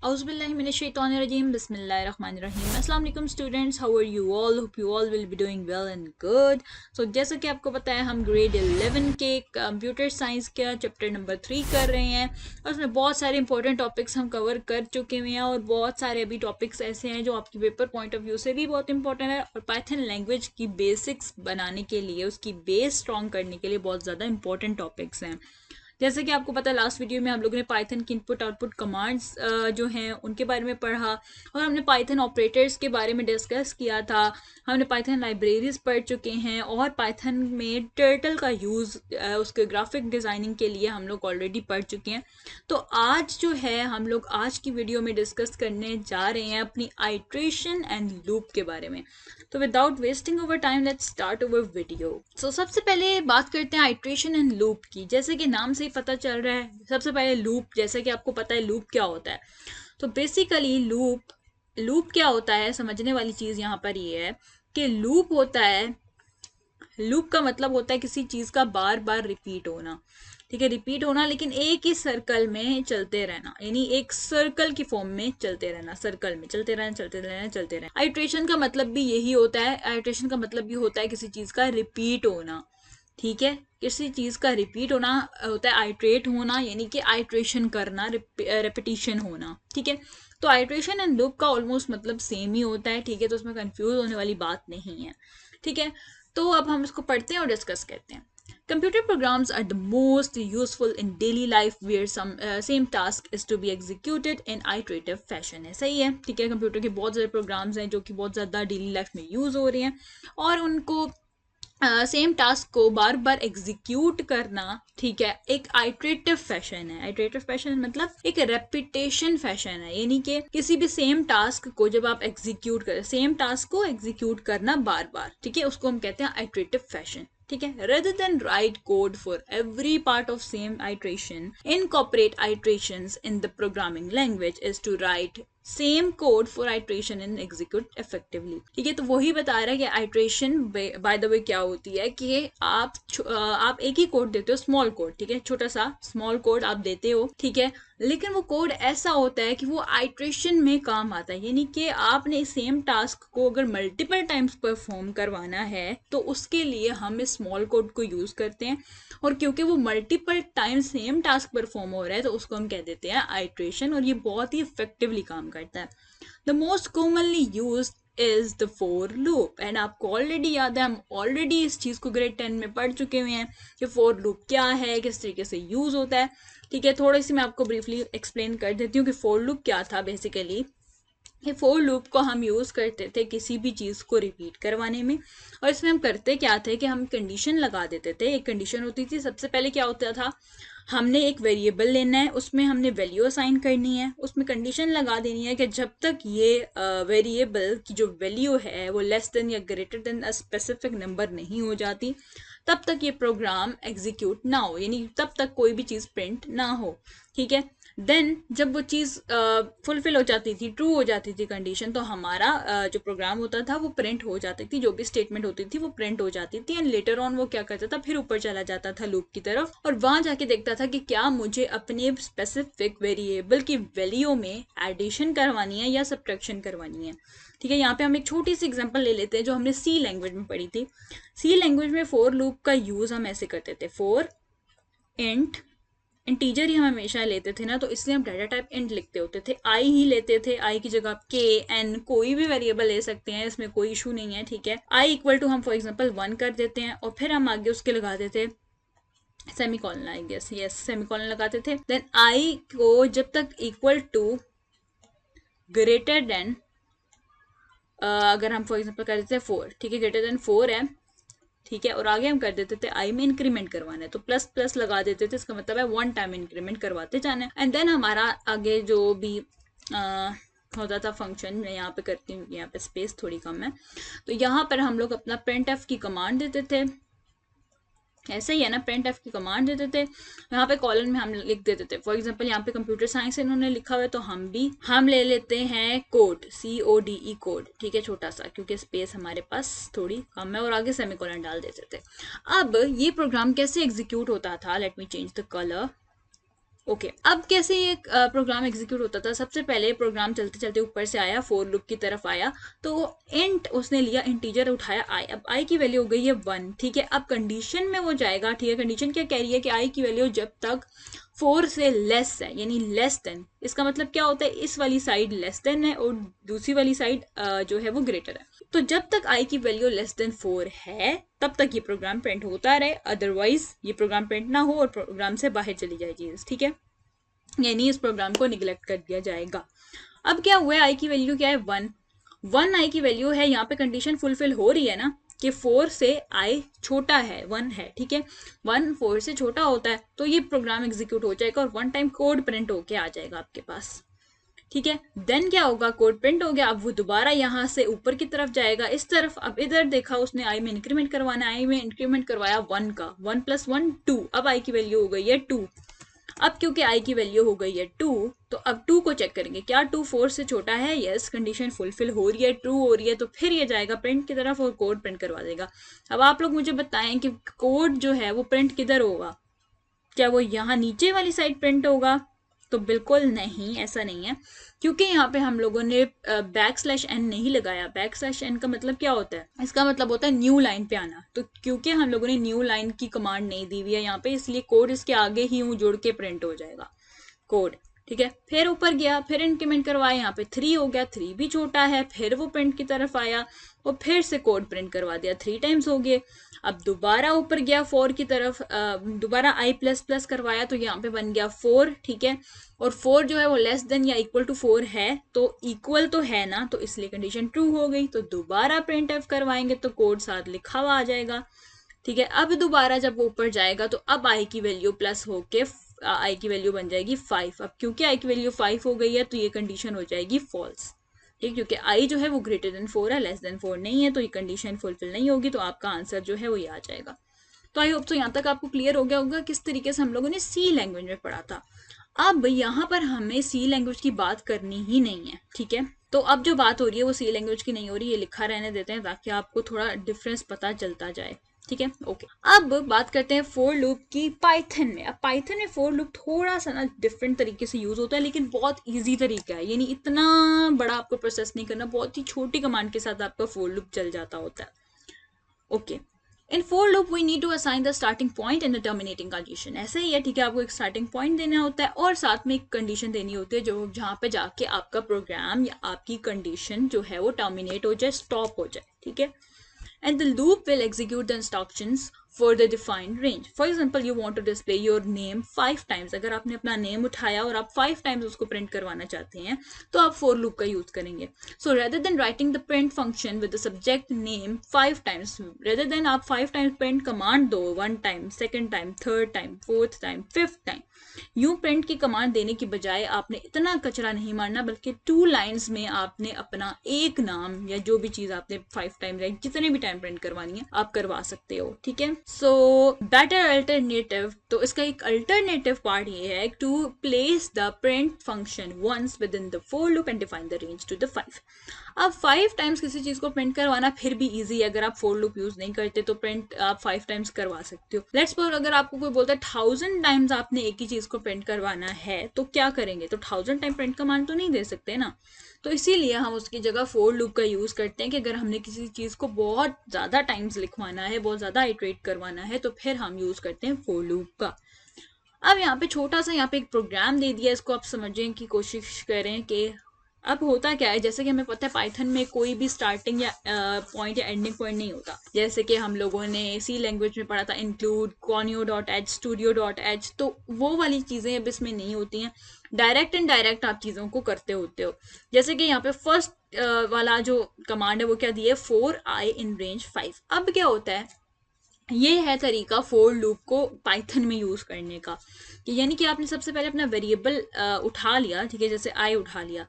Auzubillahiminash-shaytanir-rajeem. Bismillahir-rahmanir-rahim. Assalamu alaikum students, how are you all? Hope you all will be doing well and good. So जैसा कि आपको पता है हम grade 11 के कंप्यूटर साइंस का चैप्टर नंबर 3 कर रहे हैं और उसमें बहुत सारे इंपॉर्टेंट टॉपिक्स हम कवर कर चुके हुए हैं और बहुत सारे अभी टॉपिक्स ऐसे हैं जो आपकी पेपर पॉइंट ऑफ व्यू से भी बहुत इंपॉर्टेंट है और पाइथन लैंग्वेज की बेसिक्स बनाने के लिए, उसकी बेस स्ट्रॉन्ग करने के लिए बहुत ज़्यादा इंपॉर्टेंट टॉपिक्स हैं। जैसे कि आपको पता है लास्ट वीडियो में हम लोगों ने पाइथन की इनपुट आउटपुट कमांड्स जो हैं उनके बारे में पढ़ा और हमने पाइथन ऑपरेटर्स के बारे में डिस्कस किया था। हमने पाइथन लाइब्रेरीज पढ़ चुके हैं और पाइथन में टर्टल का यूज़ उसके ग्राफिक डिज़ाइनिंग के लिए हम लोग ऑलरेडी पढ़ चुके हैं। तो आज जो है हम लोग आज की वीडियो में डिस्कस करने जा रहे हैं अपनी आइट्रेशन एंड लूप के बारे में। तो without wasting our time let's start our video. So सबसे पहले बात करते हैं आइट्रेशन एंड लूप की। जैसे कि नाम से ही पता चल रहा है, सबसे पहले लूप, जैसे कि आपको पता है लूप क्या होता है। तो बेसिकली लूप क्या होता है, समझने वाली चीज़ यहाँ पर ये है कि लूप होता है, लूप का मतलब होता है किसी चीज़ का बार बार रिपीट होना। ठीक है, रिपीट होना, लेकिन एक ही सर्कल में चलते रहना, यानी एक सर्कल की फॉर्म में चलते रहना, सर्कल में चलते रहना चलते रहना चलते रहना। आइट्रेशन का मतलब भी यही होता है, आइट्रेशन का मतलब भी होता है किसी चीज़ का रिपीट होना। ठीक है, किसी चीज़ का रिपीट होना होता है आइट्रेट होना, यानी कि आइट्रेशन करना, रेपिटिशन होना। ठीक है, तो आइट्रेशन एंड लूप का ऑलमोस्ट मतलब सेम ही होता है। ठीक है, तो उसमें कंफ्यूज होने वाली बात नहीं है। ठीक है, तो अब हम इसको पढ़ते हैं और डिस्कस करते हैं। Computer programs are the most useful in daily life where same task is to be executed in iterative fashion है। सही है, ठीक है, कंप्यूटर के बहुत ज़्यादा प्रोग्राम्स हैं जो कि बहुत ज़्यादा डेली लाइफ में यूज़ हो रहे हैं और उनको सेम टास्क को बार बार एग्जीक्यूट करना, ठीक है, एक आइट्रेटिव फैशन है। आइट्रेटिव फैशन मतलब एक रेपिटेशन फैशन है, यानी कि किसी भी सेम टास्क को जब आप एग्जीक्यूट करें, सेम टास्क को एग्जीक्यूट करना बार बार, ठीक है, उसको हम कहते हैं आइट्रेटिव फैशन। ठीक है, rather than write code for every part of same iteration, incorporate iterations in the programming language is to write same code for iteration and execute effectively. ठीक है, तो वही बता रहा है कि आइट्रेशन बाय द वे क्या होती है कि आप एक ही कोड देते हो, स्मॉल कोड, ठीक है, छोटा सा स्मॉल कोड आप देते हो, ठीक है, लेकिन वो कोड ऐसा होता है कि वो आइट्रेशन में काम आता है, यानी कि आपने सेम टास्क को अगर मल्टीपल टाइम्स परफॉर्म करवाना है तो उसके लिए हम इस स्मॉल कोड को यूज करते हैं और क्योंकि वो multiple time same task perform हो रहा है तो उसको हम कह देते हैं आइट्रेशन और ये बहुत ही इफेक्टिवली काम करता है। The most commonly use is the for loop and आपको ऑलरेडी याद है, हम ऑलरेडी इस चीज़ को ग्रेड 10 में पढ़ चुके हुए हैं कि फॉर लूप क्या है, किस तरीके से यूज होता है। ठीक है, थोड़ी सी मैं आपको ब्रीफली एक्सप्लेन कर देती हूँ कि फॉर लूप क्या था। बेसिकली ये फॉर लूप को हम यूज़ करते थे किसी भी चीज़ को रिपीट करवाने में और इसमें हम करते क्या थे कि हम कंडीशन लगा देते थे। एक कंडीशन होती थी, सबसे पहले क्या होता था, हमने एक वेरिएबल लेना है, उसमें हमने वैल्यू असाइन करनी है, उसमें कंडीशन लगा देनी है कि जब तक ये वेरिएबल की जो वैल्यू है वो लेस देन या greater than a specific number नहीं हो जाती तब तक ये प्रोग्राम एग्जीक्यूट ना हो, यानी तब तक कोई भी चीज़ प्रिंट ना हो। ठीक है, देन जब वो चीज़ फुलफिल हो जाती थी, ट्रू हो जाती थी कंडीशन, तो हमारा जो प्रोग्राम होता था वो प्रिंट हो जाती थी, जो भी स्टेटमेंट होती थी वो प्रिंट हो जाती थी एंड लेटर ऑन वो क्या करता था, फिर ऊपर चला जाता था लूप की तरफ और वहां जाके देखता था कि क्या मुझे अपने स्पेसिफिक वेरिएबल की वैल्यू में एडिशन करवानी है या सब्ट्रैक्शन करवानी है। ठीक है, यहाँ पे हम एक छोटी सी एग्जांपल ले लेते हैं जो हमने सी लैंग्वेज में पढ़ी थी। सी लैंग्वेज में फॉर लूप का यूज हम ऐसे करते थे, फॉर इंट, इंटीजर ही हम हमेशा लेते थे ना, तो इसलिए हम डाटा टाइप इंट लिखते होते थे, आई ही लेते थे, आई की जगह आप के एन कोई भी वेरिएबल ले सकते हैं, इसमें कोई इशू नहीं है। ठीक है, आई इक्वल टू हम फॉर एग्जांपल 1 कर देते हैं और फिर हम आगे उसके लगा देते semicolon, I guess, yes, semicolon लगाते थे। देन आई को जब तक इक्वल टू ग्रेटर देन अगर हम फॉर एग्जांपल कर देते हैं 4, ठीक है, ग्रेटर देन 4 है, ठीक है, और आगे हम कर देते थे आई में इंक्रीमेंट करवाना है तो प्लस प्लस लगा देते थे, इसका मतलब है 1 टाइम इंक्रीमेंट करवाते जाना है एंड देन हमारा आगे जो भी होता था फंक्शन, मैं यहाँ पे करती हूँ, यहाँ पे स्पेस थोड़ी कम है, तो यहाँ पर हम लोग अपना printf की कमांड देते थे, ऐसे ही है ना, printf की कमांड देते थे, यहाँ पे कॉलन में हम लिख देते थे, फॉर एग्जांपल यहाँ पे कंप्यूटर साइंस इन्होंने लिखा हुआ है तो हम ले लेते हैं कोड, CODE कोड, ठीक है, छोटा सा, क्योंकि स्पेस हमारे पास थोड़ी कम है, और आगे सेमीकोलन डाल देते थे। अब ये प्रोग्राम कैसे एग्जीक्यूट होता था, let me change the colour, okay अब कैसे ये प्रोग्राम एग्जीक्यूट होता था, सबसे पहले प्रोग्राम चलते चलते ऊपर से आया, फोर लूप की तरफ आया, तो इंट उसने लिया, इंटीजर उठाया आई, अब आई की वैल्यू हो गई है 1, ठीक है। अब कंडीशन में वो जाएगा, ठीक है। कंडीशन क्या कह रही है कि आई की वैल्यू जब तक 4 से लेस है, यानी लेस देन, इसका मतलब क्या होता है, इस वाली साइड लेस देन है और दूसरी वाली साइड जो है वो ग्रेटर है। तो जब तक आई की वैल्यू लेस देन 4 है तब तक ये प्रोग्राम प्रिंट होता रहे, अदरवाइज ये प्रोग्राम प्रिंट ना हो और प्रोग्राम से बाहर चली जाए चीज, ठीक है, यानी इस प्रोग्राम को निगलेक्ट कर दिया जाएगा। अब क्या हुआ, आई की वैल्यू क्या है 1, 1 आई की वैल्यू है, यहाँ पे कंडीशन फुलफिल हो रही है ना कि 4 से आई छोटा है 1 है, ठीक है। 1 4 से छोटा होता है तो ये प्रोग्राम एग्जीक्यूट हो जाएगा और 1 टाइम कोड प्रिंट होके आ जाएगा आपके पास, ठीक है। देन क्या होगा, कोड प्रिंट हो गया, अब वो दोबारा यहाँ से ऊपर की तरफ जाएगा इस तरफ। अब इधर देखा उसने आई में इंक्रीमेंट करवाना, आई में इंक्रीमेंट करवाया 1 का, 1 + 1 2, अब आई की वैल्यू हो गई है 2। अब क्योंकि आई की वैल्यू हो गई है 2 तो अब 2 को चेक करेंगे, क्या 2 4 से छोटा है, यस, कंडीशन फुलफिल हो रही है, ट्रू हो रही है, तो फिर ये जाएगा प्रिंट की तरफ और कोड प्रिंट करवा देगा। अब आप लोग मुझे बताएं कि कोड जो है वो प्रिंट किधर होगा, क्या वो यहाँ नीचे वाली साइड प्रिंट होगा, तो बिल्कुल नहीं, ऐसा नहीं है, क्योंकि यहाँ पे हम लोगों ने \n नहीं लगाया। \n का मतलब क्या होता है, इसका मतलब होता है न्यू लाइन पे आना, तो क्योंकि हम लोगों ने न्यू लाइन की कमांड नहीं दी हुई है यहाँ पे, इसलिए कोड इसके आगे ही जुड़ के प्रिंट हो जाएगा कोड, ठीक है। फिर ऊपर गया, फिर इंक्रीमेंट करवाया, यहाँ पे 3 हो गया, 3 भी छोटा है, फिर वो प्रिंट की तरफ आया और फिर से कोड प्रिंट करवा दिया, 3 टाइम्स हो गए। अब दोबारा ऊपर गया 4 की तरफ, दोबारा i++ करवाया तो यहाँ पे बन गया 4, ठीक है। और 4 जो है वो लेस देन या इक्वल टू 4 है, तो इक्वल तो है ना, तो इसलिए कंडीशन ट्रू हो गई। तो दोबारा प्रिंट एफ करवाएंगे तो कोड साथ लिखा हुआ आ जाएगा, ठीक है। अब दोबारा जब वो ऊपर जाएगा तो अब आई की वैल्यू प्लस होके आई की वैल्यू बन जाएगी 5। अब क्योंकि आई की वैल्यू 5 हो गई है तो ये कंडीशन हो जाएगी फॉल्स, ठीक, क्योंकि आई जो है वो ग्रेटर देन 4 है, लेस देन 4 नहीं है, तो ये कंडीशन फुलफिल नहीं होगी, तो आपका आंसर जो है वो ये आ जाएगा। तो आई होप तो यहाँ तक आपको क्लियर हो गया होगा किस तरीके से हम लोगों ने सी लैंग्वेज में पढ़ा था। अब यहाँ पर हमें सी लैंग्वेज की बात करनी ही नहीं है, ठीक है। तो अब जो बात हो रही है वो सी लैंग्वेज की नहीं हो रही, ये लिखा रहने देते हैं ताकि आपको थोड़ा डिफरेंस पता चलता जाए, ठीक है, ओके। अब बात करते हैं फोर लूप की पाइथन में। अब पाइथन में फोर लूप थोड़ा सा ना डिफरेंट तरीके से यूज होता है, लेकिन बहुत इजी तरीका है, यानी इतना बड़ा आपको प्रोसेस नहीं करना, बहुत ही छोटी कमांड के साथ आपका फोर लूप चल जाता होता है, okay. In for loop we need to assign the starting point and the terminating condition, ऐसे ही है, ठीक है। आपको एक स्टार्टिंग पॉइंट देना होता है और साथ में एक कंडीशन देनी होती है जो जहाँ पे जाके आपका प्रोग्राम या आपकी कंडीशन जो है वो टर्मिनेट हो जाए, स्टॉप हो जाए, ठीक है। And the loop will execute the instructions for the defined range. For example, you want to display your name 5 times. अगर आपने अपना नेम उठाया और आप 5 times उसको प्रिंट करवाना चाहते हैं तो आप for loop का यूज करेंगे। So rather than writing the print function with the subject name 5 times, rather than आप 5 times print command दो, 1 time, 2nd time, 3rd time, 4th time, 5th time, यूं प्रिंट की कमांड देने की बजाय आपने इतना कचरा नहीं मारना, बल्कि 2 लाइन्स में आपने अपना एक नाम या जो भी चीज आपने 5 टाइम या जितने भी टाइम प्रिंट करवानी है आप करवा सकते हो, ठीक है। सो बेटर अल्टरनेटिव, तो इसका एक अल्टरनेटिव पार्ट ये है to place the print function once within the for loop and define the range to the 5। अब 5 टाइम्स किसी चीज को प्रिंट करवाना फिर भी इजी है, अगर आप फोर लूप यूज नहीं करते तो प्रिंट आप 5 टाइम्स करवा सकते हो। लेट्स सपोज अगर आपको कोई बोलता है 1000 टाइम्स आपने एक ही चीज को प्रिंट करवाना है तो क्या करेंगे, तो 1000 टाइम प्रिंट कमांड तो नहीं दे सकते ना, तो इसीलिए हम उसकी जगह फोर लूप का यूज करते हैं कि अगर हमने किसी चीज को बहुत ज्यादा टाइम्स लिखवाना है, बहुत ज्यादा इटरेट करवाना है, तो फिर हम यूज करते हैं फोर लूप का। अब यहाँ पे छोटा सा यहाँ पे एक प्रोग्राम दे दिया, इसको आप समझने की कोशिश करें कि अब होता क्या है। जैसे कि हमें पता है पाइथन में कोई भी स्टार्टिंग या पॉइंट या एंडिंग पॉइंट नहीं होता, जैसे कि हम लोगों ने सी लैंग्वेज में पढ़ा था इंक्लूड, conio.h, studio.h, तो वो वाली चीज़ें अब इसमें नहीं होती हैं, डायरेक्ट एंड डायरेक्ट आप चीज़ों को करते होते हो। जैसे कि यहाँ पे फर्स्ट वाला जो कमांड है वो क्या दिया है, 4i in range 5। अब क्या होता है, ये है तरीका फोर लूप को पाइथन में यूज करने का, कि यानी कि आपने सबसे पहले अपना वेरिएबल उठा लिया, ठीक है, जैसे आई उठा लिया।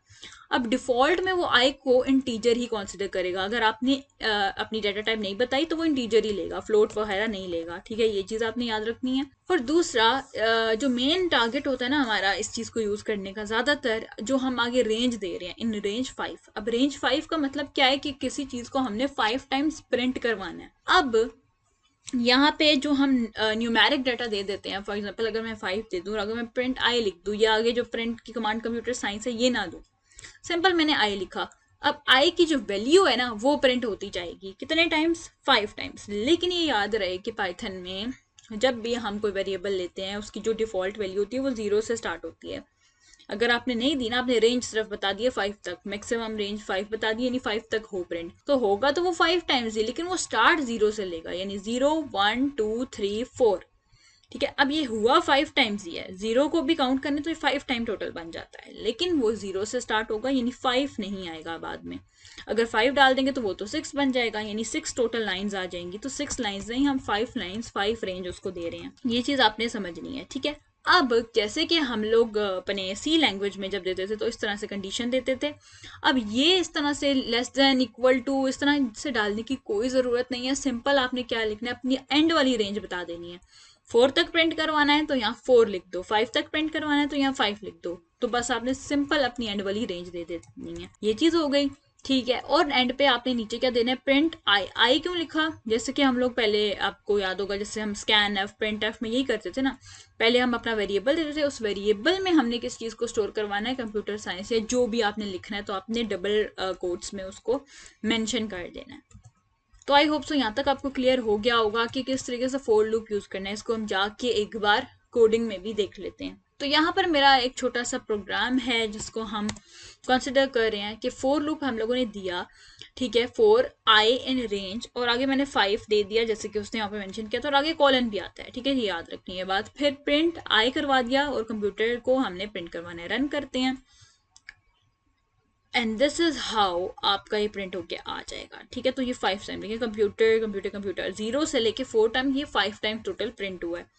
अब डिफॉल्ट में वो आई को इंटीजर ही कंसीडर करेगा, अगर आपने अपनी डाटा टाइप नहीं बताई तो वो इंटीजर ही लेगा, फ्लोट वगैरह नहीं लेगा, ठीक है, ये चीज़ आपने याद रखनी है। और दूसरा जो मेन टारगेट होता है ना हमारा इस चीज़ को यूज़ करने का, ज़्यादातर जो हम आगे रेंज दे रहे हैं इन रेंज 5। अब रेंज 5 का मतलब क्या है कि किसी चीज़ को हमने 5 टाइम्स प्रिंट करवाना है। अब यहाँ पे जो हम न्यूमेरिक डाटा दे देते हैं, फॉर एग्जांपल अगर मैं 5 दे दूँ, अगर मैं प्रिंट आई लिख दूँ या आगे जो प्रिंट की कमांड कंप्यूटर साइंस है ये ना दूँ, सिंपल मैंने आई लिखा, अब आई की जो वैल्यू है ना वो प्रिंट होती जाएगी कितने टाइम्स, 5 टाइम्स। लेकिन ये याद रहे कि पाइथन में जब भी हम कोई वेरिएबल लेते हैं उसकी जो डिफॉल्ट वैल्यू होती है वो 0 से स्टार्ट होती है। अगर आपने नहीं दी ना, आपने रेंज सिर्फ बता दिया 5 तक, मैक्सिमम रेंज 5 बता दी, यानी 5 तक हो प्रिंट, तो होगा तो वो 5 टाइम्स ही, लेकिन वो स्टार्ट 0 से लेगा, यानी 0 1 2 3 4। ठीक है, अब ये हुआ 5 टाइम्स ही है, 0 को भी काउंट करने तो ये 5 टाइम टोटल बन जाता है, लेकिन वो 0 से स्टार्ट होगा, यानी 5 नहीं आएगा बाद में। अगर 5 डाल देंगे तो वो तो 6 बन जाएगा, यानी 6 टोटल लाइंस आ जाएंगी, तो 6 लाइंस नहीं, हम 5 लाइंस 5 रेंज उसको दे रहे हैं। ये चीज़ आपने समझनी है, ठीक है। अब जैसे कि हम लोग अपने सी लैंग्वेज में जब देते थे तो इस तरह से कंडीशन देते थे, अब ये इस तरह से लेस देन इक्वल टू इस तरह से डालने की कोई ज़रूरत नहीं है। सिंपल आपने क्या लिखना है, अपनी एंड वाली रेंज बता देनी है। 4 तक प्रिंट करवाना है तो यहाँ 4 लिख दो, 5 तक प्रिंट करवाना है तो यहाँ 5 लिख दो, तो बस आपने सिंपल अपनी एंड वाली रेंज दे देनी है, ये चीज़ हो गई। ठीक है, और एंड पे आपने नीचे क्या देना है, प्रिंट आई। आई क्यों लिखा, जैसे कि हम लोग पहले, आपको याद होगा जैसे हम स्कैन एफ प्रिंट एफ में यही करते थे ना, पहले हम अपना वेरिएबल देते थे, उस वेरिएबल में हमने किस चीज़ को स्टोर करवाना है, कंप्यूटर साइंस या जो भी आपने लिखना है, तो आपने डबल कोट्स में उसको मेंशन कर देना है। तो आई होप सो यहाँ तक आपको क्लियर हो गया होगा कि किस तरीके से फोर लूप यूज करना है। इसको हम जाके एक बार कोडिंग में भी देख लेते हैं। तो यहाँ पर मेरा एक छोटा सा प्रोग्राम है जिसको हम कंसिडर कर रहे हैं कि फोर लूप हम लोगों ने दिया, ठीक है, फोर आई इन रेंज, और आगे मैंने 5 दे दिया जैसे कि उसने यहाँ पे मेंशन किया था, और आगे कॉलन भी आता है, ठीक है, ये याद रखनी है बात। फिर प्रिंट आई करवा दिया और कंप्यूटर को हमने प्रिंट करवाना है, रन करते हैं, एंड दिस इज हाउ आपका ये प्रिंट होके आ जाएगा। ठीक है, तो ये 5 टाइम, देखिए कंप्यूटर कंप्यूटर कंप्यूटर 0 से लेके 4 टाइम, ये 5 टाइम टोटल प्रिंट हुआ है।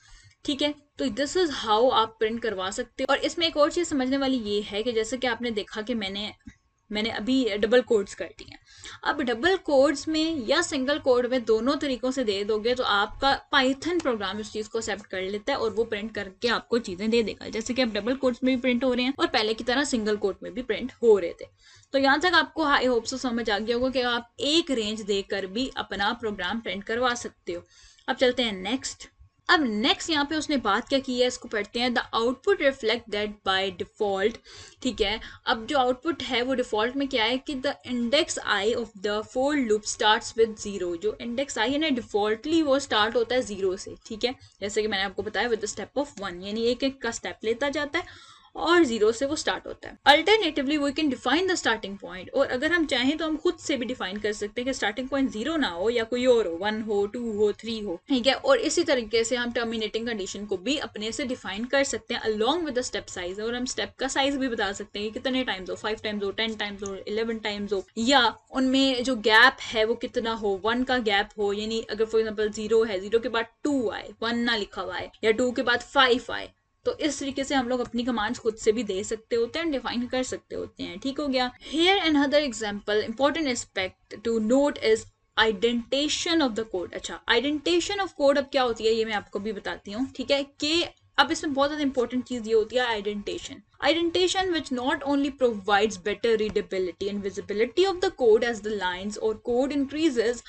ठीक है, तो दिस इज हाउ आप प्रिंट करवा सकते हो। और इसमें एक और चीज़ समझने वाली ये है कि जैसे कि आपने देखा कि मैंने अभी डबल कोड्स कर दिए। अब डबल कोड्स में या सिंगल कोड में दोनों तरीकों से दे दोगे तो आपका पाइथन प्रोग्राम इस चीज़ को एक्सेप्ट कर लेता है और वो प्रिंट करके आपको चीज़ें दे देगा, जैसे कि अब डबल कोड्स में भी प्रिंट हो रहे हैं और पहले की तरह सिंगल कोड में भी प्रिंट हो रहे थे। तो यहाँ तक आपको हाई होप से समझ आ गया होगा कि आप एक रेंज देकर भी अपना प्रोग्राम प्रिंट करवा सकते हो। अब चलते हैं नेक्स्ट। अब नेक्स्ट यहाँ पे उसने बात क्या की है, इसको पढ़ते हैं। The output reflect that by default. ठीक है, अब जो आउटपुट है वो डिफॉल्ट में क्या है कि the index I of the for loop starts with 0। जो इंडेक्स आई है ना, डिफॉल्टली वो स्टार्ट होता है 0 से। ठीक है, जैसे कि मैंने आपको बताया विद द स्टेप ऑफ 1, यानी एक एक का स्टेप लेता जाता है और 0 से वो स्टार्ट होता है। Alternatively we can define the starting point, और अगर हम चाहें तो हम खुद से भी डिफाइन कर सकते हैं कि स्टार्टिंग पॉइंट 0 ना हो या कोई और हो, 1 हो, 2 हो, 3 हो। ठीक है, और इसी तरीके से हम टर्मिनेटिंग कंडीशन को भी अपने से डिफाइन कर सकते हैं along with the step size, और हम स्टेप का साइज भी बता सकते हैं कि कितने टाइम्स हो, 5 टाइम्स हो, 10 टाइम्स हो, 11 टाइम्स हो, या उनमें जो गैप है वो कितना हो, 1 का गैप हो, यानी अगर फॉर एग्जाम्पल 0 है, 0 के बाद 2 आए, 1 ना लिखा हुआ है, या 2 के बाद 5 आए। तो इस तरीके से हम लोग अपनी कमांड्स खुद से भी दे सकते होते हैं, डिफाइन कर सकते होते हैं। ठीक हो गया। Here another example important aspect to note is indentation of the code. अच्छा, आइडेंटेशन ऑफ कोड अब क्या होती है ये मैं आपको भी बताती हूँ। ठीक है, कि अब इसमें बहुत ज़्यादा इंपॉर्टेंट चीज़ ये होती है आइडेंटेशन। Identification which not only provides better readability and visibility of the code as the lines or code increases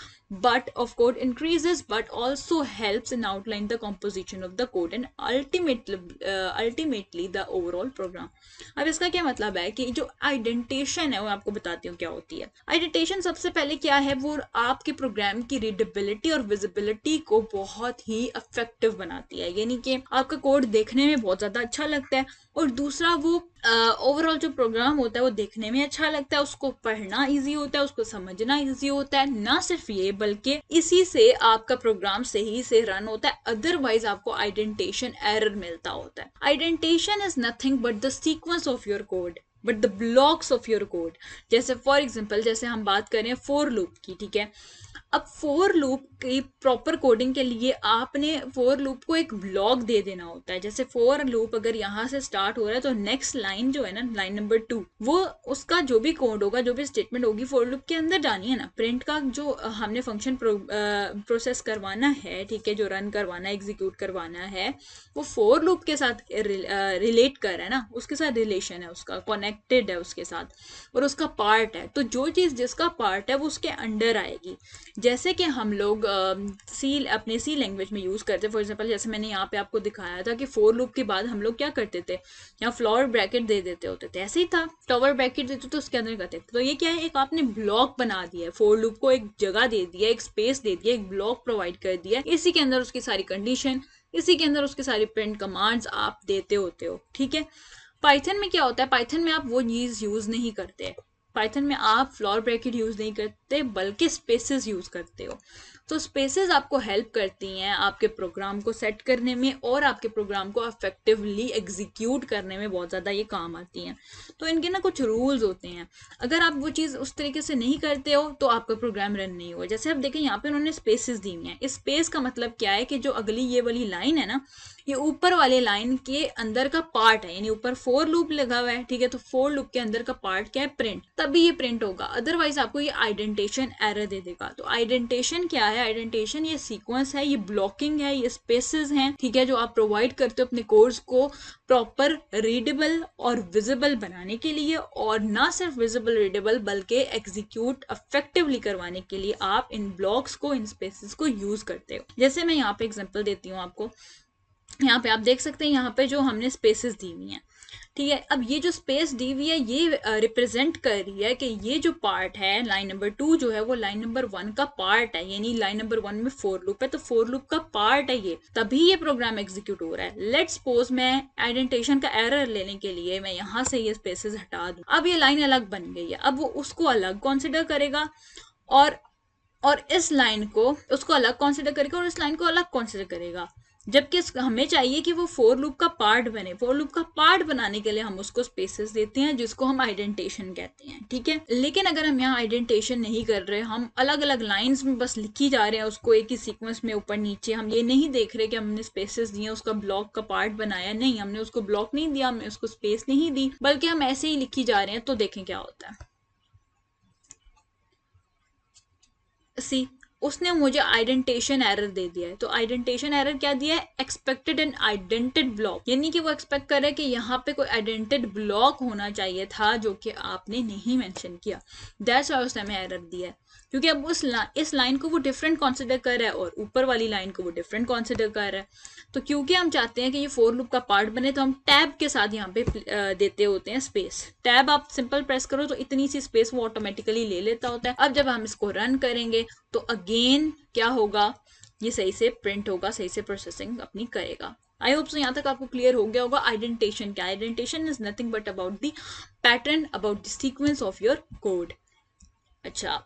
but also helps in outline the composition of the code and ultimately the overall program. अब इसका क्या मतलब है कि जो identification है वो आपको बताती हूँ क्या होती है। आइडेंटिफिकेशन सबसे पहले क्या है, वो आपके प्रोग्राम की रीडेबिलिटी और विजिबिलिटी को बहुत ही इफेक्टिव बनाती है, यानी कि आपका कोड देखने में बहुत ज़्यादा अच्छा लगता है, और दूसरा वो ओवरऑल जो प्रोग्राम होता है वो देखने में अच्छा लगता है, उसको पढ़ना इजी होता है, उसको समझना इजी होता है। ना सिर्फ ये बल्कि इसी से आपका प्रोग्राम सही से रन होता है, अदरवाइज आपको आइडेंटिफिकेशन एरर मिलता होता है। Identification is nothing but the sequence of your code, but the blocks of your code. जैसे फॉर एग्जाम्पल जैसे हम बात करें फोर लूप की, ठीक है, अब फोर लूप की प्रॉपर कोडिंग के लिए आपने फोर लूप को एक ब्लॉक दे देना होता है। जैसे फोर लूप अगर यहाँ से स्टार्ट हो रहा है तो नेक्स्ट लाइन जो है ना, लाइन नंबर 2, वो उसका जो भी कोड होगा, जो भी स्टेटमेंट होगी फोर लूप के अंदर जानी है ना। प्रिंट का जो हमने फंक्शन प्रोसेस करवाना है, ठीक है, जो रन करवाना है, एग्जीक्यूट करवाना है, वो फोर लूप के साथ रिलेट कर रहा है ना, उसके साथ रिलेशन है, उसका कनेक्टेड है उसके साथ, और उसका पार्ट है। तो जो चीज़ जिसका पार्ट है वो उसके अंडर आएगी, जैसे कि हम लोग अपने सी लैंग्वेज में यूज़ करते हैं। फॉर एग्जांपल जैसे मैंने यहाँ पे आपको दिखाया था कि फोर लूप के बाद हम लोग क्या करते थे, यहाँ फ्लोर ब्रैकेट दे देते होते थे, ऐसे ही था, टॉवर ब्रैकेट देते तो उसके अंदर करते थे। तो ये क्या है, एक आपने ब्लॉक बना दिया है, फोर लूप को एक जगह दे दिया, एक स्पेस दे दिया, एक ब्लॉक प्रोवाइड कर दिया, इसी के अंदर उसकी सारी कंडीशन, इसी के अंदर उसके सारी प्रिंट कमांड्स आप देते होते हो, ठीक है। पाइथन में क्या होता है, पाइथन में आप वो चीज यूज नहीं करते, पाइथन में आप फ्लोर ब्रैकेट यूज नहीं करते बल्कि स्पेसेस यूज करते हो। तो स्पेसेस आपको हेल्प करती हैं आपके प्रोग्राम को सेट करने में और आपके प्रोग्राम को इफेक्टिवली एग्जीक्यूट करने में बहुत ज़्यादा ये काम आती हैं। तो इनके ना कुछ रूल्स होते हैं, अगर आप वो चीज़ उस तरीके से नहीं करते हो तो आपका प्रोग्राम रन नहीं होगा। जैसे आप देखें यहाँ पे उन्होंने स्पेसेस दी हुई हैं, इस स्पेस का मतलब क्या है कि जो अगली ये वाली लाइन है ना, ये ऊपर वाले लाइन के अंदर का पार्ट है, यानी ऊपर फोर लूप लगा हुआ है, ठीक है, तो फोर लूप के अंदर का पार्ट क्या है, प्रिंट, तभी ये प्रिंट होगा, अदरवाइज आपको ये आइडेंटेशन एरर दे देगा। तो आइडेंटेशन क्या है, आइडेंटेशन ये सीक्वेंस है, ये ब्लॉकिंग है, ये स्पेसेस हैं, ठीक है, जो आप प्रोवाइड करते हो अपने कोर्स को प्रॉपर रीडेबल और विजिबल बनाने के लिए, और ना सिर्फ विजिबल रीडेबल बल्कि एग्जीक्यूट इफेक्टिवली करवाने के लिए आप इन ब्लॉक्स को, इन स्पेसेस को यूज करते हो। जैसे मैं यहाँ पे एग्जांपल देती हूँ आपको, यहाँ पे आप देख सकते हैं यहाँ पे जो हमने स्पेसेस दी हुई हैं, ठीक है। अब ये जो स्पेस दी हुई है ये रिप्रेजेंट कर रही है कि ये जो पार्ट है लाइन नंबर 2 जो है वो लाइन नंबर 1 का पार्ट है, यानी लाइन नंबर 1 में फोर लूप है तो फोर लूप का पार्ट है ये, तभी ये प्रोग्राम एग्जीक्यूट हो रहा है। लेट्स सपोज मैं आइडेंटिफिकेशन का एरर लेने के लिए मैं यहाँ से ये स्पेसेस हटा दूं, अब ये लाइन अलग बन गई है, अब वो उसको अलग कंसिडर करेगा और इस लाइन को उसको अलग कंसिडर करेगा और इस लाइन को अलग कंसिडर करेगा, जबकि हमें चाहिए कि वो फोर लूप का पार्ट बने। फोर लूप का पार्ट बनाने के लिए हम उसको स्पेसेस देते हैं जिसको हम आइडेंटिफिकेशन कहते हैं, ठीक है। लेकिन अगर हम यहाँ आइडेंटिफिकेशन नहीं कर रहे, हम अलग अलग लाइंस में बस लिखी जा रहे हैं उसको एक ही सीक्वेंस में ऊपर नीचे, हम ये नहीं देख रहे कि हमने स्पेसेस दिए उसका ब्लॉक का पार्ट बनाया, नहीं, हमने उसको ब्लॉक नहीं दिया, हमने उसको स्पेस नहीं दी, बल्कि हम ऐसे ही लिखी जा रहे हैं, तो देखें क्या होता है। सी उसने मुझे आइडेंटिफिकेशन एरर दे दिया है, तो आइडेंटिफिकेशन एरर क्या दिया है, एक्सपेक्टेड एन आइडेंटिड ब्लॉक, यानी कि वो एक्सपेक्ट कर रहा है कि यहाँ पे कोई आइडेंटिड ब्लॉक होना चाहिए था जो कि आपने नहीं मेंशन किया, दैट्स व्हाई उसने हमें एरर दिया है, क्योंकि अब इस लाइन को वो डिफरेंट कंसीडर कर रहा है और ऊपर वाली लाइन को वो डिफरेंट कंसीडर कर रहा है। तो क्योंकि हम चाहते हैं कि ये फोर लूप का पार्ट बने तो हम टैब के साथ यहाँ पे देते होते हैं स्पेस, टैब आप सिंपल प्रेस करो तो इतनी सी स्पेस वो ऑटोमेटिकली ले लेता होता है। अब जब हम इसको रन करेंगे तो अगेन क्या होगा, ये सही से प्रिंट होगा, सही से प्रोसेसिंग अपनी करेगा। आई होप सो यहाँ तक आपको क्लियर हो गया होगा आइडेंटिफिकेशन क्या। Identification is nothing but about the pattern, about the sequence of your code. अच्छा,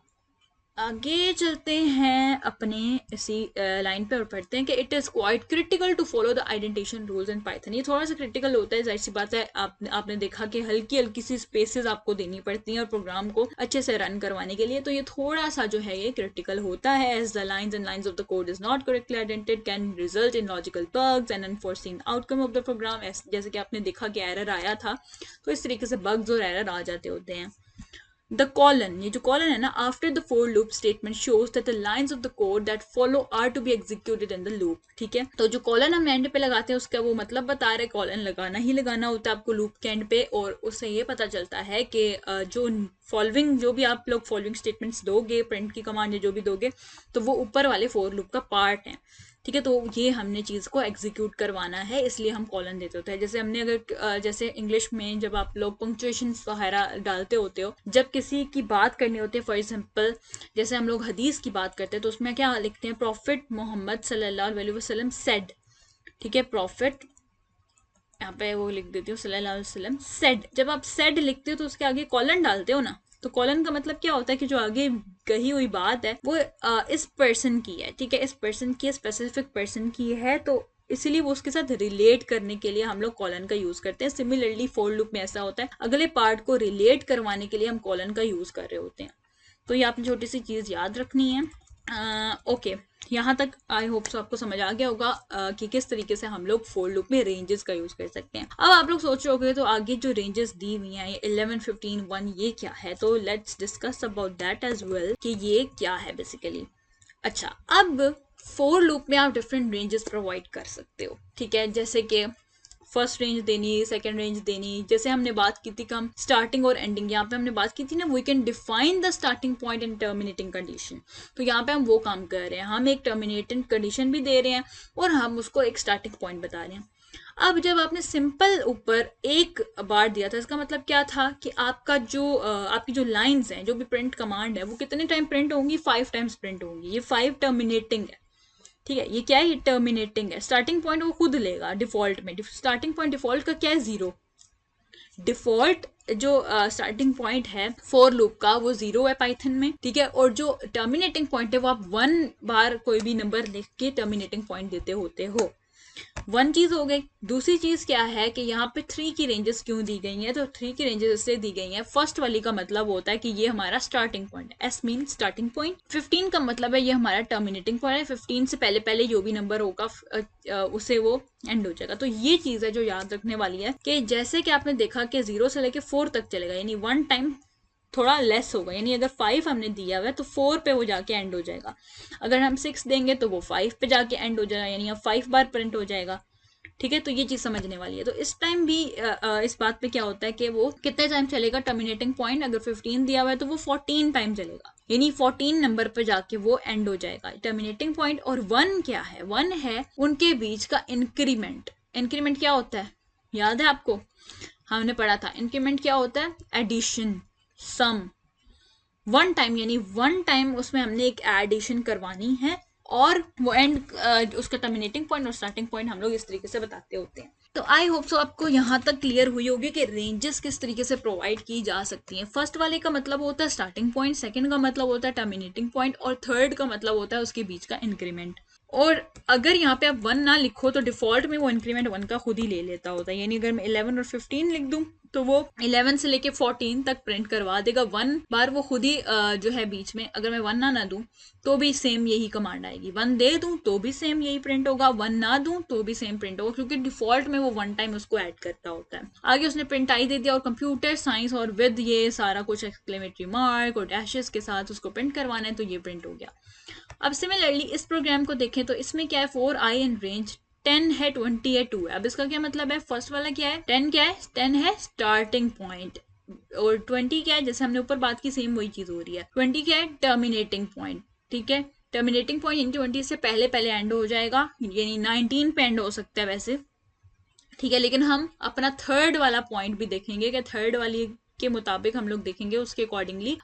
आगे चलते हैं अपने इसी लाइन पे और पढ़ते हैं कि it is quite critical to follow the identification rules in Python. ये थोड़ा सा क्रिटिकल होता है, जाहिर सी बात है, आपने देखा कि हल्की हल्की सी स्पेसेस आपको देनी पड़ती हैं और प्रोग्राम को अच्छे से रन करवाने के लिए, तो ये थोड़ा सा जो है ये क्रिटिकल होता है। As the lines and lines of the code is not correctly identified can result in logical bugs and unforeseen outcome of the program. जैसे कि आपने देखा कि एरर आया था, तो इस तरीके से बग्स और एरर आ जाते होते हैं। The colon, ये जो colon है ना, after the for loop statement shows that the lines of the code that follow are to be executed in the loop, ठीक है। तो जो colon हम एंड पे लगाते हैं उसका वो मतलब बता रहे, colon लगाना ही लगाना होता है आपको लूप के एंड पे, और उससे ये पता चलता है कि जो फॉलोइंग जो भी आप लोग फॉलोइंग स्टेटमेंट्स दोगे, प्रिंट की कमांड जो भी दोगे, तो वो ऊपर वाले फोर लूप का पार्ट है, ठीक है। तो ये हमने चीज़ को एग्जीक्यूट करवाना है, इसलिए हम कॉलन देते होते हैं। जैसे हमने अगर जैसे इंग्लिश में जब आप लोग पंक्चुएशन वगैरह डालते होते हो, जब किसी की बात करनी होती है, फॉर एग्जांपल जैसे हम लोग हदीस की बात करते हैं तो उसमें क्या लिखते हैं, प्रॉफिट मोहम्मद सल्लल्लाहु अलैहि वसल्लम सेड, ठीक है, प्रॉफिट, यहाँ पे वो लिख देती हूँ सल्लल्लाहु अलैहि वसल्लम सेड। जब आप सेड लिखते हो तो उसके आगे कॉलन डालते हो ना, तो कॉलन का मतलब क्या होता है कि जो आगे कही हुई बात है वो इस पर्सन की है, ठीक है, इस पर्सन की, स्पेसिफिक पर्सन की है, तो इसीलिए वो उसके साथ रिलेट करने के लिए हम लोग कॉलन का यूज करते हैं। सिमिलरली फॉर लूप में ऐसा होता है, अगले पार्ट को रिलेट करवाने के लिए हम कॉलन का यूज कर रहे होते हैं। तो ये आपने छोटी सी चीज याद रखनी है। ओके, यहाँ तक आई होप सो आपको समझ आ गया होगा कि किस तरीके से हम लोग फोर लूप में रेंजेस का यूज कर सकते हैं। अब आप लोग सोच रहे होंगे तो आगे जो रेंजेस दी हुई हैं, ये 11, 15, 1 ये क्या है, तो let's discuss about that as well कि ये क्या है बेसिकली। अच्छा, अब फोर लूप में आप डिफरेंट रेंजेस प्रोवाइड कर सकते हो, ठीक है, जैसे कि फर्स्ट रेंज देनी, सेकंड रेंज देनी। जैसे हमने बात की थी कि हम स्टार्टिंग और एंडिंग, यहाँ पे हमने बात की थी ना, we can define the starting point and terminating condition. तो यहाँ पे हम वो काम कर रहे हैं, हम एक टर्मिनेटिंग कंडीशन भी दे रहे हैं और हम उसको एक स्टार्टिंग पॉइंट बता रहे हैं। अब जब आपने सिंपल ऊपर एक बार दिया था, इसका मतलब क्या था कि आपका जो आपकी जो लाइंस हैं, जो भी प्रिंट कमांड है, वो कितने टाइम प्रिंट होंगी, 5 टाइम्स प्रिंट होंगी। ये 5 टर्मिनेटिंग है, ठीक है। ये क्या है, ये टर्मिनेटिंग है। स्टार्टिंग पॉइंट वो खुद लेगा डिफॉल्ट में। स्टार्टिंग पॉइंट डिफॉल्ट का क्या है, 0। डिफॉल्ट जो स्टार्टिंग पॉइंट है फॉर लूप का वो 0 है पाइथन में, ठीक है। और जो टर्मिनेटिंग पॉइंट है वो आप 1 बार कोई भी नंबर लिख के टर्मिनेटिंग पॉइंट देते होते हो। 1 चीज हो गई। दूसरी चीज क्या है कि यहाँ पे 3 की रेंजेस क्यों दी गई हैं, तो 3 की रेंजेस इसलिए दी गई हैं, फर्स्ट वाली का मतलब होता है कि ये हमारा स्टार्टिंग पॉइंट है, एस मीन स्टार्टिंग पॉइंट। 15 का मतलब है ये हमारा टर्मिनेटिंग पॉइंट है, 15 से पहले पहले जो भी नंबर होगा उसे वो एंड हो जाएगा। तो ये चीज है जो याद रखने वाली है कि जैसे कि आपने देखा कि 0 से लेके 4 तक चलेगा, यानी 1 टाइम थोड़ा लेस होगा, यानी अगर 5 हमने दिया हुआ है तो 4 पे वो जाके एंड हो जाएगा। अगर हम 6 देंगे तो वो 5 पे जाके एंड हो जाएगा, यानी अब 5 बार प्रिंट हो जाएगा, ठीक है। तो ये चीज समझने वाली है। तो इस टाइम भी इस बात पे क्या होता है कि वो कितने टाइम चलेगा टर्मिनेटिंग पॉइंट, अगर 15 दिया हुआ है तो वो 14 टाइम चलेगा, यानी 14 नंबर पे जाके वो एंड हो जाएगा टर्मिनेटिंग पॉइंट। और 1 क्या है, 1 है उनके बीच का इंक्रीमेंट। इंक्रीमेंट क्या होता है, याद है आपको, हमने पढ़ा था इंक्रीमेंट क्या होता है, एडिशन, सम। 1 टाइम यानी 1 टाइम उसमें हमने एक एडिशन करवानी है और वो एंड उसका टर्मिनेटिंग पॉइंट और स्टार्टिंग पॉइंट हम लोग इस तरीके से बताते होते हैं। तो आई होप सो आपको यहाँ तक क्लियर हुई होगी कि रेंजेस किस तरीके से प्रोवाइड की जा सकती हैं। फर्स्ट वाले का मतलब होता है स्टार्टिंग पॉइंट, सेकंड का मतलब होता है टर्मिनेटिंग पॉइंट और थर्ड का मतलब होता है उसके बीच का इंक्रीमेंट। और अगर यहाँ पे आप 1 ना लिखो तो डिफॉल्ट में वो इंक्रीमेंट 1 का खुद ही ले लेता होता है, यानी अगर मैं 11 और 15 लिख दूं तो वो 11 से लेके 14 तक प्रिंट करवा देगा। 1 बार वो खुद ही जो है बीच में, अगर मैं 1 ना दूं तो भी सेम यही कमांड आएगी, 1 दे दूं तो भी सेम यही प्रिंट होगा, 1 ना दूं तो भी सेम प्रिंट होगा, क्योंकि डिफॉल्ट में वो 1 टाइम उसको ऐड करता होता है। आगे उसने प्रिंट आई दे दिया और कंप्यूटर साइंस और विद ये सारा कुछ एक्सक्लेमेटरी मार्क और डैशेस के साथ उसको प्रिंट करवाना है, तो ये प्रिंट हो गया। अब सिमिलरली इस प्रोग्राम को देखें तो इसमें क्या है, 4i इन रेंज, 10 है, 20 है, 2 है। अब इसका क्या मतलब है, फर्स्ट वाला क्या है, 10 क्या है, 10 है स्टार्टिंग पॉइंट और 20 क्या है, जैसे हमने ऊपर बात की सेम वही चीज हो रही है, 20 क्या है, टर्मिनेटिंग पॉइंट, ठीक है। टर्मिनेटिंग पॉइंट यानी 20 से पहले पहले एंड हो जाएगा, यानी 19 पे एंड हो सकता है वैसे, ठीक है। लेकिन हम अपना थर्ड वाला पॉइंट भी देखेंगे कि थर्ड वाली के मुताबिक हम लोग देखेंगे उसके अकॉर्डिंगली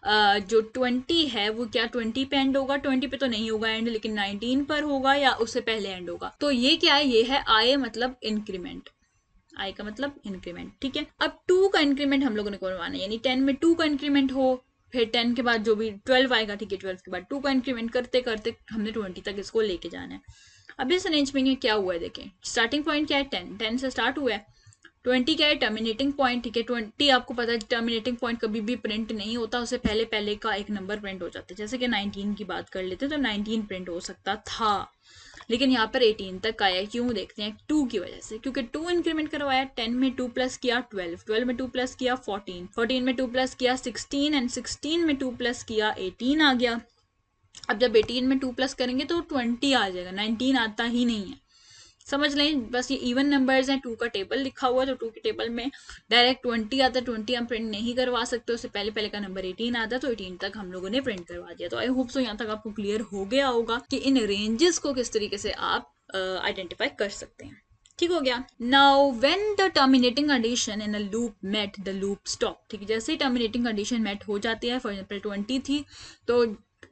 जो 20 है वो क्या 20 पे एंड होगा, 20 पे तो नहीं होगा एंड, लेकिन 19 पर होगा या उससे पहले एंड होगा। तो ये क्या है, ये है आई मतलब इंक्रीमेंट, आई का मतलब इंक्रीमेंट, ठीक है। अब 2 का इंक्रीमेंट हम लोगों ने करवाना है, यानी 10 में 2 का इंक्रीमेंट हो, फिर 10 के बाद जो भी 12 आएगा, ठीक है, 12 के बाद 2 का इंक्रीमेंट करते करते हमने 20 तक इसको लेके जाना है। अब इस अरेंजमेंट में क्या हुआ है देखें, स्टार्टिंग पॉइंट क्या है, 10 से स्टार्ट हुआ है, 20 क्या है टर्मिनेटिंग पॉइंट, ठीक है। 20 आपको पता है टर्मिनेटिंग पॉइंट कभी भी प्रिंट नहीं होता, उससे पहले पहले का एक नंबर प्रिंट हो जाता है। जैसे कि 19 की बात कर लेते तो 19 प्रिंट हो सकता था, लेकिन यहाँ पर 18 तक आया, क्यों देखते हैं, 2 की वजह से, क्योंकि 2 इंक्रीमेंट करवाया, 10 में 2 प्लस किया 12, 12 में 2 प्लस किया 14, 14 में 2 प्लस किया 16 एंड 16 में 2 प्लस किया 18 आ गया। अब जब 18 में 2 प्लस करेंगे तो 20 आ जाएगा, 19 आता ही नहीं है, समझ लें। बस ये इवन नंबर्स हैं, 2 का टेबल लिखा हुआ है तो 2 के टेबल में डायरेक्ट 20 आता है, 20 हम प्रिंट नहीं करवा सकते, उससे पहले पहले का नंबर 18 आता है, तो 18 तक हम लोगों ने प्रिंट करवा दिया। तो आई होप सो यहाँ तक आपको क्लियर हो गया होगा कि इन रेंजेस को किस तरीके से आप आइडेंटिफाई कर सकते हैं, ठीक हो गया। Now when the terminating condition in a loop met the loop stop, ठीक है। जैसे ही टर्मिनेटिंग कंडीशन मेट हो जाती है, फॉर एग्जांपल 20 थी तो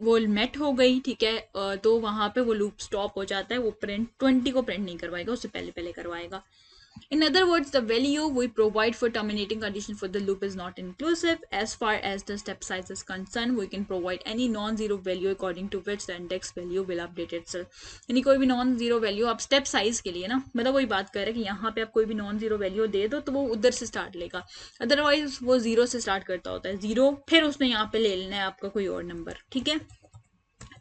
वो मेट हो गई, ठीक है, तो वहां पे वो लूप स्टॉप हो जाता है, वो प्रिंट 20 को प्रिंट नहीं करवाएगा, उससे पहले पहले करवाएगा। In other words, the value we provide for terminating condition for the loop is not inclusive. As far as the step size is concerned, we can provide any non-zero value according to which the index value will update itself. यानी कोई भी non zero value आप step size के लिए ना, मतलब वही बात कर रहे हैं कि यहाँ पे आप कोई भी नॉन जीरो वैल्यू दे दो तो वो उधर से स्टार्ट लेगा, अदरवाइज वो 0 से स्टार्ट करता होता है, 0 फिर उसने यहाँ पे ले लेना है आपका कोई और नंबर, ठीक है।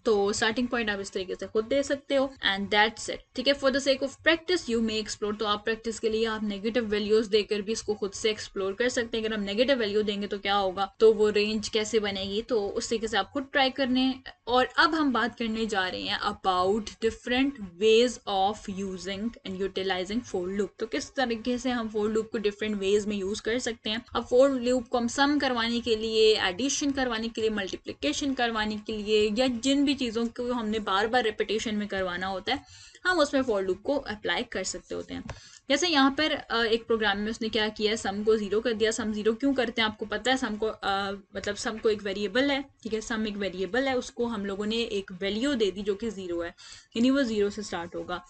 तो स्टार्टिंग पॉइंट आप इस तरीके से खुद दे सकते हो एंड दैट्स इट, ठीक है। For the sake of practice you may explore, तो आप प्रैक्टिस के लिए आप नेगेटिव वैल्यूज देकर भी इसको खुद से एक्सप्लोर कर सकते हैं। अगर हम नेगेटिव वैल्यू देंगे तो क्या होगा, तो वो रेंज कैसे बनेगी, तो उस तरीके से आप खुद ट्राई करने और अब हम बात करने जा रहे हैं about different ways of using and utilising for loop. तो किस तरीके से हम फोर लूप को डिफरेंट वेज में यूज कर सकते हैं। अब फोर लूप को हम सम करवाने के लिए, एडिशन करवाने के लिए, मल्टीप्लिकेशन करवाने के लिए, या जिन भी चीज़ों को हमने बार बार रिपीटेशन में करवाना होता है, हम उसमें फॉर लूप को अप्लाई कर सकते होते हैं। जैसे यहाँ पर एक प्रोग्राम में उसने क्या किया, सम को 0 कर दिया। सम 0 क्यों करते हैं आपको पता है। सम को मतलब सम को एक वेरिएबल है, ठीक है, सम एक वेरिएबल है, उसको हम लोगों ने एक वैल्यू दे दी जो कि 0 है, यानी वो 0 से स्टार्ट होगा।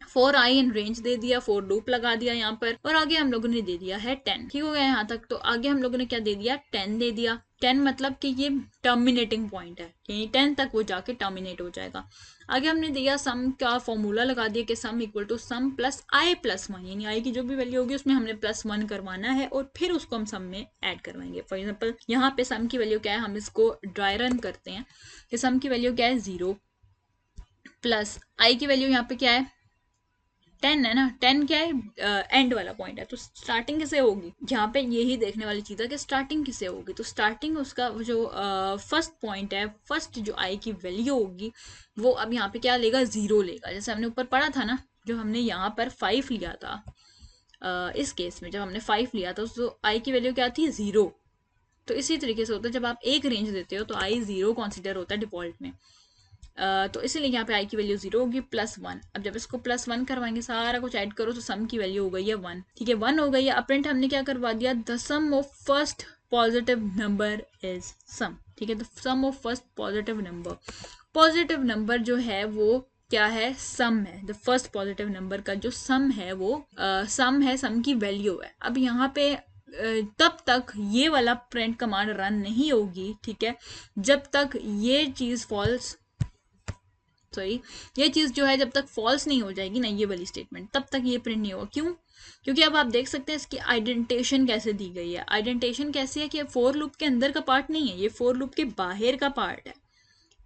फॉर आई इन रेंज दे दिया, फॉर लूप लगा दिया यहाँ पर, और आगे हम लोगों ने दे दिया है 10। ठीक हो गया यहाँ तक। तो आगे हम लोगों ने क्या दे दिया, 10 दे दिया। 10 मतलब कि ये टर्मिनेटिंग पॉइंट है, यानी 10 तक वो जाके टर्मिनेट हो जाएगा। आगे हमने दिया सम का फॉर्मूला लगा दिया कि sum equal to sum plus I plus 1, यानी आई की जो भी वैल्यू होगी उसमें हमने +1 करवाना है और फिर उसको हम सम में ऐड करवाएंगे। फॉर एग्जाम्पल यहाँ पे सम की वैल्यू क्या है, हम इसको ड्राई रन करते हैं कि सम की वैल्यू क्या है 0 प्लस आई की वैल्यू यहाँ पे क्या है 10 है ना। 10 क्या है, एंड वाला पॉइंट है, तो स्टार्टिंग किसे होगी, यहाँ पे यही देखने वाली चीज है कि स्टार्टिंग किसे होगी। तो स्टार्टिंग उसका जो फर्स्ट पॉइंट है, फर्स्ट जो आई की वैल्यू होगी वो अब यहाँ पे क्या लेगा, 0 लेगा। जैसे हमने ऊपर पढ़ा था ना, जो हमने यहाँ पर 5 लिया था, इस केस में जब हमने 5 लिया था तो आई की वैल्यू क्या थी, 0। तो इसी तरीके से होता है, जब आप एक रेंज देते हो तो आई 0 कॉन्सिडर होता है डिफॉल्ट में। तो इसीलिए यहाँ पे आई की वैल्यू 0 होगी +1। अब जब इसको +1 करवाएंगे, सारा कुछ ऐड करो तो सम की वैल्यू हो गई है 1। ठीक है, 1 हो गई है। अब प्रिंट हमने क्या करवा दिया, the sum of first positive number is sum. ठीक है, the sum of first positive number, positive number जो है वो क्या है, सम है। द फर्स्ट पॉजिटिव नंबर का जो सम है वो सम है, सम की वैल्यू है। अब यहाँ पे तब तक ये वाला प्रिंट कमांड रन नहीं होगी, ठीक है, जब तक ये चीज फॉल्स, सॉरी, ये चीज जो है जब तक फॉल्स नहीं हो जाएगी ना, ये वाली स्टेटमेंट, तब तक ये प्रिंट नहीं होगा। क्यों, क्योंकि अब आप देख सकते हैं इसकी आइडेंटिटेशन कैसे दी गई है। आइडेंटिटेशन कैसी है कि फोर लूप के अंदर का पार्ट नहीं है, ये फोर लूप के बाहर का पार्ट है।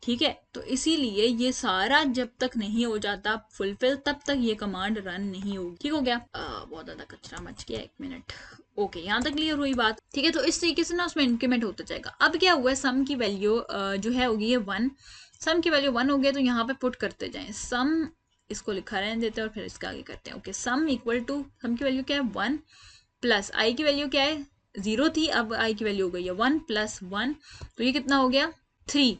ठीक है, तो इसीलिए ये सारा जब तक नहीं हो जाता फुलफिल, तब तक ये कमांड रन नहीं होगी। ठीक हो गया, बहुत ज्यादा कचरा मच गया, 1 मिनट। ओके, यहाँ तक क्लियर हुई बात। ठीक है, तो इस तरीके से ना उसमें इंक्रीमेंट होता जाएगा। अब क्या हुआ, सम की वैल्यू जो है होगी ये 1। सम की वैल्यू 1 हो गया, तो यहाँ पे पुट करते जाएं सम, इसको लिखा रहने देते हैं और फिर इसका आगे करते हैं। ओके, सम इक्वल टू, सम की वैल्यू क्या है 1 प्लस आई की वैल्यू क्या है 0 थी, अब आई की वैल्यू हो गई है 1 + 1, तो ये कितना हो गया 3।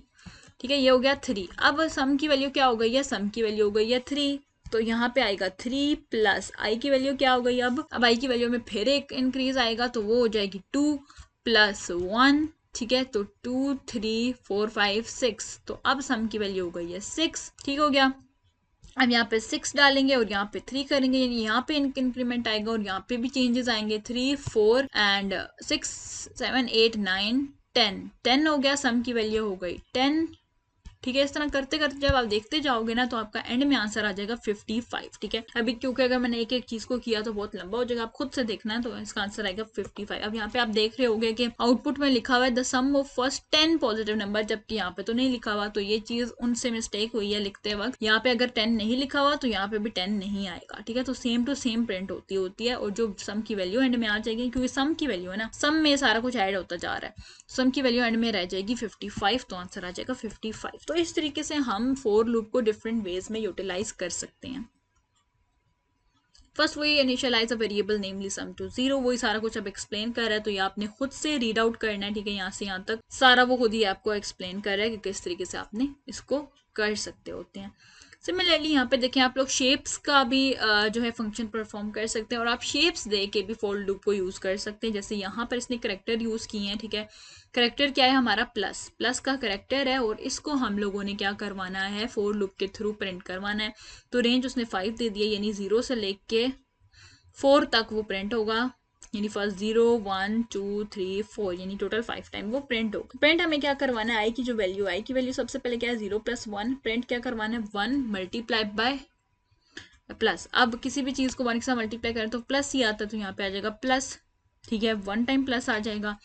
ठीक है, ये हो गया 3। अब सम की वैल्यू क्या हो गई है, सम की वैल्यू हो गई है 3, तो यहाँ पे आएगा 3 प्लस आई की वैल्यू क्या हो गई, अब आई की वैल्यू में फिर एक इंक्रीज आएगा, तो वो हो जाएगी 2 + 1। ठीक है, तो 2 3 4 5 6, तो अब सम की वैल्यू हो गई है 6। ठीक हो गया, अब यहाँ पे 6 डालेंगे और यहाँ पे 3 करेंगे, यानी यहाँ पे इंक्रीमेंट आएगा और यहाँ पे भी चेंजेस आएंगे, 3 4 एंड 6 7 8 9 10। 10 हो गया, सम की वैल्यू हो गई 10। ठीक है, इस तरह करते करते जब आप देखते जाओगे ना, तो आपका एंड में आंसर आ जाएगा 55। ठीक है, अभी क्योंकि अगर मैंने एक एक चीज को किया तो बहुत लंबा हो जाएगा, आप खुद से देखना है, तो इसका आंसर आएगा 55। अब यहाँ पे आप देख रहे होगे कि आउटपुट में लिखा हुआ है the sum of first 10 positive number, जबकि यहाँ पे तो नहीं लिखा हुआ। तो ये चीज उनसे मिस्टेक हुई है लिखते वक्त, यहाँ पे अगर 10 नहीं लिखा हुआ तो यहाँ पे भी 10 नहीं आएगा। ठीक है, तो सेम टू सेम प्रिंट होती है, और जो सम की वैल्यू एंड में आ जाएगी, क्योंकि सम की वैल्यू है ना, सम में सारा कुछ ऐड होता जा रहा है, सम की वैल्यू एंड में रह जाएगी 55, तो आंसर आ जाएगा 55। तो इस तरीके से हम फोर लूप को डिफरेंट वेज में यूटिलाइज कर सकते हैं। फर्स्ट वही initialise a variable namely sum to 0, वही सारा कुछ अब एक्सप्लेन कर रहा है, तो ये आपने खुद से रीड आउट करना है। ठीक है, यहाँ से यहाँ तक सारा वो खुद ही आपको एक्सप्लेन कर रहा है कि किस तरीके से आपने इसको कर सकते होते हैं। सिमिलरली यहाँ पे देखें, आप लोग शेप्स का भी जो है फंक्शन परफॉर्म कर सकते हैं, और आप शेप्स दे के भी फॉर लूप को यूज कर सकते हैं। जैसे यहाँ पर इसने करेक्टर यूज किए हैं। ठीक है, करेक्टर क्या है हमारा, प्लस का करेक्टर है, और इसको हम लोगों ने क्या करवाना है, फॉर लूप के थ्रू प्रिंट करवाना है। तो रेंज उसने 5 दे दिया, यानी 0 से लेके 4 तक वो प्रिंट होगा, यानी फर्स्ट 0 1 2 3 4, यानी टोटल 5 टाइम वो प्रिंट होगा। प्रिंट हमें क्या करवाना है, आई की जो वैल्यू, आई की वैल्यू सबसे पहले क्या है 0 + 1, प्रिंट क्या करवाना है 1 मल्टीप्लाई बाय प्लस। अब किसी भी चीज को 1 के साथ मल्टीप्लाई करें तो प्लस ही आता है, तो यहाँ पे आ जाएगा प्लस। ठीक है, 1 टाइम प्लस आ जाएगा।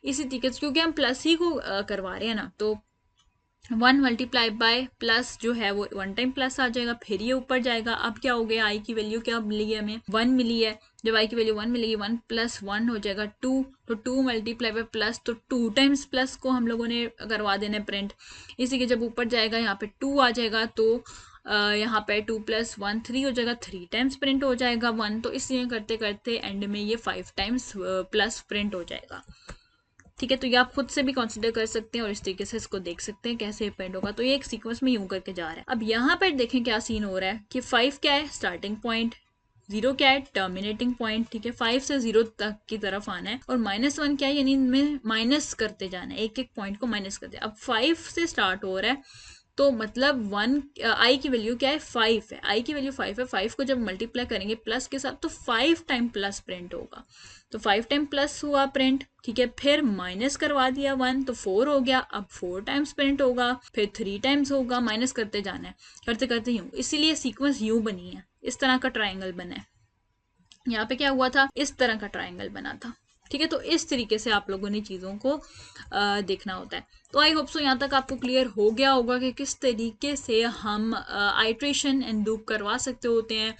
इसी तरीके से क्योंकि हम प्लस ही को करवा रहे हैं ना, तो 1 मल्टीप्लाई बाय प्लस जो है वो 1 टाइम प्लस आ जाएगा, फिर ये ऊपर जाएगा। अब क्या हो गया, आई की वैल्यू क्या मिली है हमें, 1 मिली है। जब आई की वैल्यू 1 मिलेगी, 1 प्लस 1 हो जाएगा 2, तो 2 मल्टीप्लाई बाय प्लस, तो 2 टाइम्स प्लस को हम लोगों ने करवा देना प्रिंट। इसी के जब ऊपर जाएगा यहाँ पे 2 आ जाएगा, तो यहाँ पे 2 प्लस 1 3 हो जाएगा, 3 टाइम्स प्रिंट हो जाएगा 1। तो इसलिए करते करते एंड में ये 5 टाइम्स प्लस प्रिंट हो जाएगा। ठीक है, तो ये आप खुद से भी कंसिडर कर सकते हैं और इस तरीके से इसको देख सकते हैं कैसे पेंड होगा। तो ये एक सीक्वेंस में यूं करके जा रहा है। अब यहाँ पर देखें क्या सीन हो रहा है कि 5 क्या है, स्टार्टिंग पॉइंट, 0 क्या है, टर्मिनेटिंग पॉइंट। ठीक है, 5 से 0 तक की तरफ आना है, और -1 क्या है, यानी इनमें माइनस करते जाना है, एक एक पॉइंट को माइनस करते। अब 5 से स्टार्ट हो रहा है, तो मतलब 1 आई की वैल्यू क्या है, 5 है, आई की वैल्यू 5 है। 5 को जब मल्टीप्लाई करेंगे प्लस के साथ, तो 5 टाइम प्लस प्रिंट होगा। तो 5 टाइम प्लस हुआ प्रिंट। ठीक है, फिर माइनस करवा दिया 1, तो 4 हो गया। अब 4 टाइम्स प्रिंट होगा, फिर 3 टाइम्स होगा, माइनस करते जाना है, करते करते यूं। इसीलिए सीक्वेंस यूं बनी है, इस तरह का ट्राइंगल बना है। यहाँ पे क्या हुआ था, इस तरह का ट्राइंगल बना था। ठीक है, तो इस तरीके से आप लोगों ने चीज़ों को देखना होता है। तो आई होप सो यहाँ तक आपको क्लियर हो गया होगा कि किस तरीके से हम आइट्रेशन एंड लूप करवा सकते होते हैं।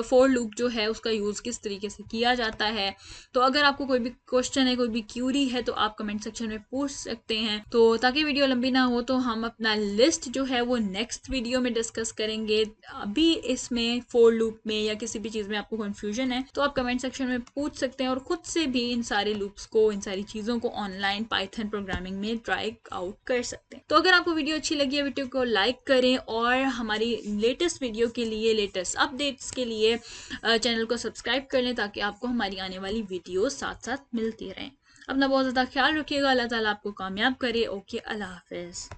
फॉर लूप जो है उसका यूज़ किस तरीके से किया जाता है। तो अगर आपको कोई भी क्वेश्चन है, कोई भी क्यूरी है, तो आप कमेंट सेक्शन में पूछ सकते हैं। तो ताकि वीडियो लंबी ना हो, तो हम अपना लिस्ट जो है वो नेक्स्ट वीडियो में डिस्कस करेंगे। अभी इसमें फॉर लूप में या किसी भी चीज़ में आपको कन्फ्यूजन है, तो आप कमेंट सेक्शन में पूछ सकते हैं और खुद से भी इन सारे लूप्स को, इन सारी चीज़ों को ऑनलाइन पाइथन प्रोग्रामिंग में ट्राई आउट कर सकते हैं। तो अगर आपको वीडियो अच्छी लगी है, वीडियो को लाइक करें, और हमारी लेटेस्ट वीडियो के लिए, लेटेस्ट अपडेट्स के लिए चैनल को सब्सक्राइब कर लें, ताकि आपको हमारी आने वाली वीडियो साथ साथ मिलती रहें। अपना बहुत ज़्यादा ख्याल रखिएगा। अल्लाह ताला आपको कामयाब करे। ओके, अल्लाह हाफिज़।